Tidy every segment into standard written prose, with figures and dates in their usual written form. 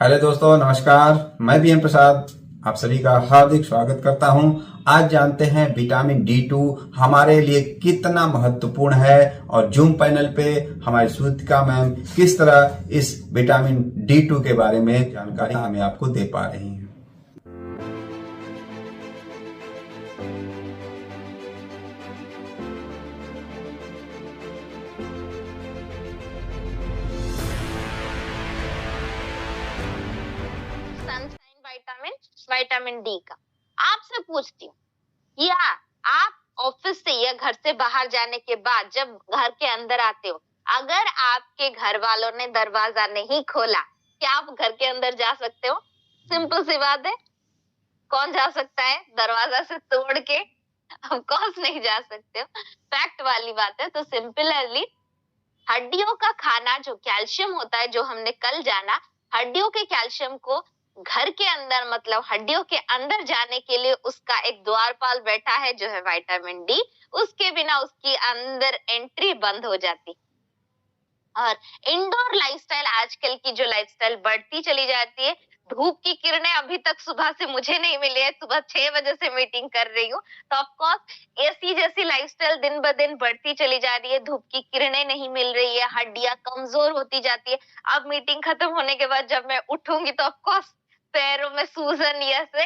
Hello दोस्तों, नमस्कार। मैं बी एम प्रसाद आप सभी का हार्दिक स्वागत करता हूं। आज जानते हैं विटामिन D2 हमारे लिए कितना महत्वपूर्ण है और जूम पैनल पे हमारी श्रुतिका मैम किस तरह इस विटामिन D2 के बारे में जानकारी हमें आपको दे पा रही हैं। सनशाइन विटामिन विटामिन डी का आपसे पूछती हूँ, या आप ऑफिस से या घर से बाहर जाने के बाद जब घर के अंदर आते हो, अगर आपके घर वालों ने दरवाजा नहीं खोला, क्या आप घर के अंदर जा सकते हो? सिंपल सी बात है। कौन जा सकता है दरवाजा से तोड़ के? ऑफ कोर्स नहीं जा सकते हो। फैक्ट वाली बात है। तो सिंपली हड्डियों का खाना जो कैल्शियम होता है, जो हमने कल जाना, हड्डियों के कैल्शियम को घर के अंदर मतलब हड्डियों के अंदर जाने के लिए उसका एक द्वारपाल बैठा है जो है विटामिन डी। उसके बिना उसकी अंदर एंट्री बंद हो जाती। और इंडोर लाइफस्टाइल, आजकल की जो लाइफस्टाइल बढ़ती चली जाती है, धूप की किरणें अभी तक सुबह से मुझे नहीं मिली है। सुबह 6 बजे से मीटिंग कर रही हूँ, तो ऑफ कोर्स एसी जैसी लाइफस्टाइल दिन ब दिन बढ़ती चली जा रही है। धूप की किरणें नहीं मिल रही है, हड्डियां कमजोर होती जाती है। अब मीटिंग खत्म होने के बाद जब मैं उठूंगी तो ऑफ कोर्स पैरों में सूजन या से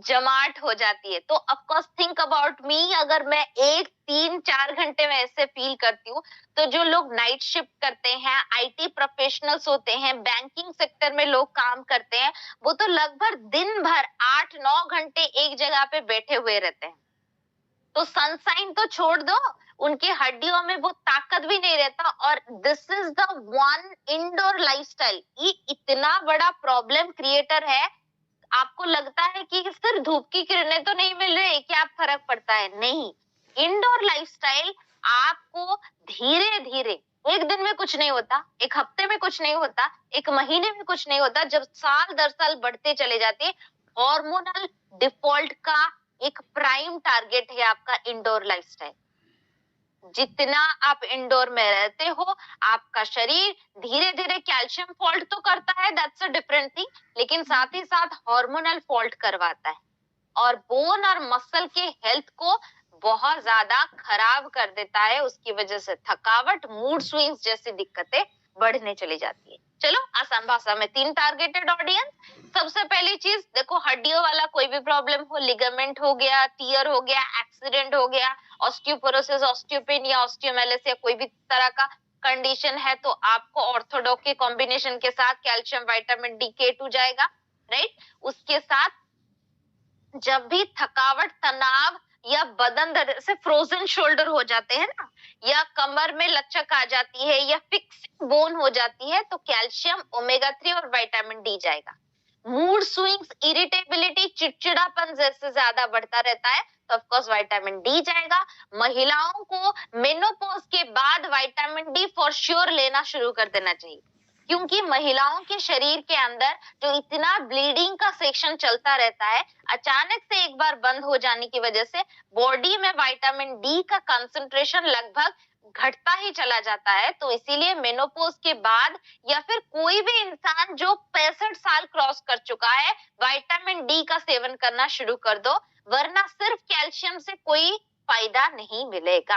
जमाट हो जाती है। तो of course think about me, अगर मैं 1 3 4 घंटे में ऐसे फील करती हूँ, तो जो लोग नाइट शिफ्ट करते हैं, आईटी प्रोफेशनल्स होते हैं, बैंकिंग सेक्टर में लोग काम करते हैं, वो तो लगभग दिन भर 8 9 घंटे एक जगह पे बैठे हुए रहते हैं। तो सनसाइन तो छोड़ दो, उनकी हड्डियों में वो ताकत भी नहीं रहता। और this is the one indoor lifestyle, ये इतना बड़ा प्रॉब्लम क्रिएटर है। आपको लगता है कि सिर्फ धूप की किरणें तो नहीं मिल रही, क्या फर्क पड़ता है? नहीं। इंडोर लाइफस्टाइल आपको धीरे धीरे, एक दिन में कुछ नहीं होता, एक हफ्ते में कुछ नहीं होता, एक महीने में कुछ नहीं होता, जब साल दर साल बढ़ते चले जाते हैं। हार्मोनल डिफॉल्ट का एक प्राइम टारगेट है आपका इंडोर लाइफस्टाइल। जितना आप इंडोर में रहते हो, आपका शरीर धीरे धीरे कैल्शियम फॉल्ट तो करता है, दैट्स अ डिफरेंट थिंग, लेकिन साथ ही साथ हार्मोनल फॉल्ट करवाता है और बोन और मसल के हेल्थ को बहुत ज्यादा खराब कर देता है। उसकी वजह से थकावट, मूड स्विंग्स जैसी दिक्कतें बढ़ने चली जाती है। चलो आसान भाषा में 3 टारगेटेड ऑडियंस। सबसे पहली चीज देखो, हड्डियों वाला कोई भी प्रॉब्लम हो, लिगामेंट हो गया, टियर हो गया, एक्सीडेंट हो गया, ऑस्टियोपोरोसिस, ऑस्टियोपेनिया, ऑस्टियोमेलिस या कोई भी तरह का कंडीशन है, तो आपको ऑर्थोडॉक के कॉम्बिनेशन के साथ कैल्शियम विटामिन डी K2 जाएगा, राइट। उसके साथ जब भी थकावट, तनाव या बदन दर्द से फ्रोजन शोल्डर हो जाते हैं ना, या कमर में लचक आ जाती है या फिक्सिंग बोन हो जाती है, तो कैल्शियम, ओमेगा 3 और विटामिन डी जाएगा। मूड स्विंग्स, इरिटेबिलिटी, चिड़चिड़ापन जैसे ज्यादा बढ़ता रहता है, तो ऑफ कोर्स विटामिन डी जाएगा। महिलाओं को मेनोपॉज के बाद विटामिन डी फॉर श्योर लेना शुरू कर देना चाहिए, क्योंकि महिलाओं के शरीर के अंदर जो इतना ब्लीडिंग का सेक्शन चलता रहता है, अचानक से एक बार बंद हो जाने की वजह से बॉडी में विटामिन डी का कंसंट्रेशन लगभग घटता ही चला जाता है। तो इसीलिए मेनोपॉज के बाद या फिर कोई भी इंसान जो 65 साल क्रॉस कर चुका है, विटामिन डी का सेवन करना शुरू कर दो, वरना सिर्फ कैल्शियम से कोई फायदा नहीं मिलेगा,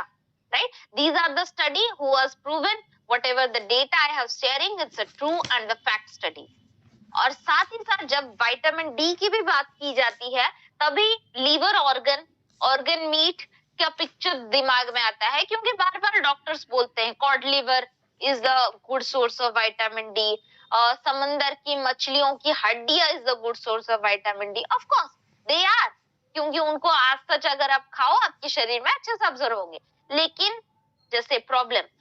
right. These are the study who was proven whatever the data I have sharing, it's a true and the fact study। और साथ ही साथ जब विटामिन डी की भी बात की जाती है, तभी लीवर ऑर्गन मीट का पिक्चर दिमाग में आता है, क्योंकि बार बार डॉक्टर्स बोलते हैं cod liver is the good source of vitamin D, समंदर की मछलियों की हड्डियां is the good source of vitamin D. Of course they are, क्योंकि उनको आज सच अगर आप खाओ आपके शरीर में अच्छे से अब्जॉर्ब होंगे। लेकिन जैसे problem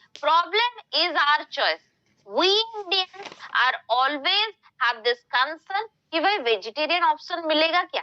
is our choice. We Indians are always have this concern कि भाई वेजिटेरियन ऑप्शन मिलेगा क्या?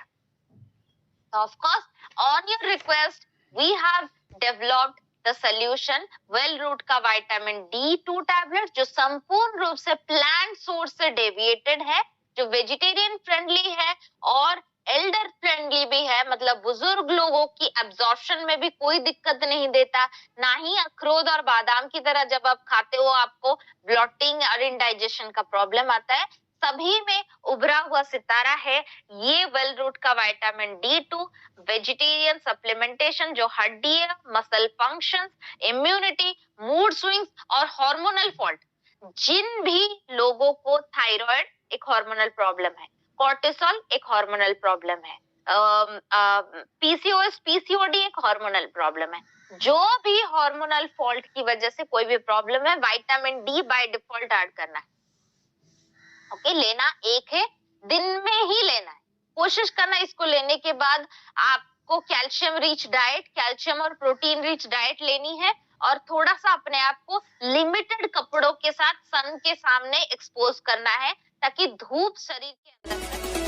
Of course, on your request, we have developed the solution well root का विटामिन D2 टैबलेट, जो संपूर्ण रूप से प्लांट सोर्स से डेविएटेड है, जो वेजिटेरियन फ्रेंडली है और एल्डर फ्रेंडली भी है, मतलब बुजुर्ग लोगों की एब्जॉर्प्शन में भी कोई दिक्कत नहीं देता। ना ही अखरोट और बादाम की तरह जब आप खाते हो आपको ब्लॉटिंग और इंडाइजेशन का प्रॉब्लम आता है। सभी में उभरा हुआ सितारा है ये वेल रूट का विटामिन D2 वेजिटेरियन सप्लीमेंटेशन जो हड्डी muscle functions immunity mood swings और हार्मोनल फॉल्ट जिन भी लोगों को थायराइड एक हार्मोनल प्रॉब्लम है कॉर्टिसोल एक हार्मोनल प्रॉब्लम है पीसीओएस पीसीओडी एक हार्मोनल प्रॉब्लम है जो भी हार्मोनल फॉल्ट की वजह से कोई भी प्रॉब्लम है vitamin D by default add करना है ओके लेना एक है दिन में ही लेना है कोशिश करना इसको लेने के बाद आपको कैल्शियम रिच डाइट कैल्शियम और प्रोटीन रिच डाइट लेनी है और थोड़ा सा अपने आप को लिमिटेड कपड़ों के साथ सन के सामने एक्सपोज करना है ताकि धूप शरीर के अंदर